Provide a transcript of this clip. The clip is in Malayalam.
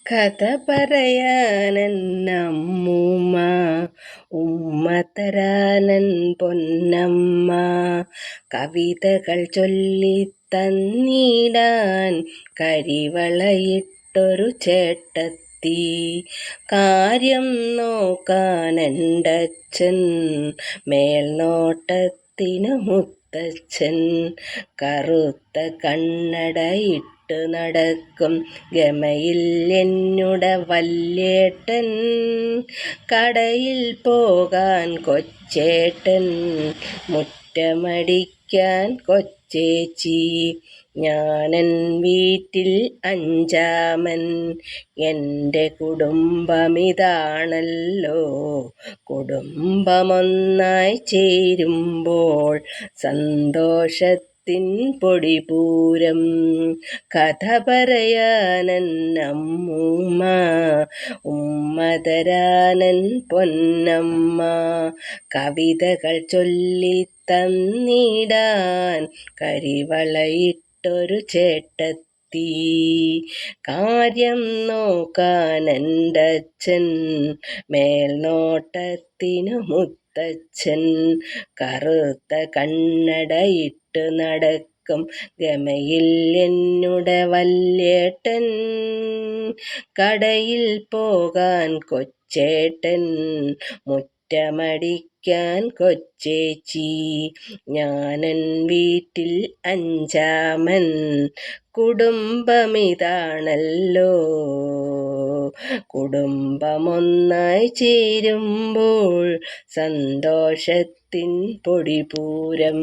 കഥ പറയാനന്നമ്മൂമ്മ, ഉമ്മ തരാനൻ പൊന്നമ്മ, കവിതകൾ ചൊല്ലിത്തന്നിടാൻ കരിവളയിട്ടൊരു ചേട്ടത്തി, കാര്യം നോക്കാനെൻ്റച്ഛൻ, മേൽനോട്ടത്തിനു മുത്തച്ഛൻ, കറുത്ത കണ്ണടയിട്ട് നടക്കും ഗമയിൽ എന്നുടെ വല്യേട്ടൻ, കടയിൽ പോകാൻ കൊച്ചേട്ടൻ, മുറ്റമടിക്കാൻ കൊച്ചേച്ചി, ഞാനൻ വീട്ടിൽ അഞ്ചാമൻ, എൻ്റെ കുടുംബമിതാണല്ലോ, കുടുംബമൊന്നായി ചേരുമ്പോൾ സന്തോഷത്തിൻ പൊടിപൂരം. കഥ പറയാനന്നമ്മൂമ്മ, ഉമ്മ തരാനൻ പൊന്നമ്മ, കവിതകൾ ചൊല്ലിത്തന്നിടാൻ കരിവളയിട്ടൊരു ചേട്ടത്തി, കാര്യം നോക്കാനെൻ്റച്ഛൻ, മേൽനോട്ടത്തിനു മുത്തച്ഛൻ, കറുത്ത കണ്ണടയിട്ട് നടക്കും ഗമയിൽ എന്നുടെ വല്യേട്ടൻ, കടയിൽ പോകാൻ കൊച്ചേട്ടൻ, മുറ്റമടിക്കാൻ കൊച്ചേച്ചി, ഞാനൻ വീട്ടിൽ അഞ്ചാമൻ, കുടുംബമിതാണല്ലോ, കുടുംബമൊന്നായി ചേരുമ്പോൾ സന്തോഷത്തിൻ പൊടിപൂരം.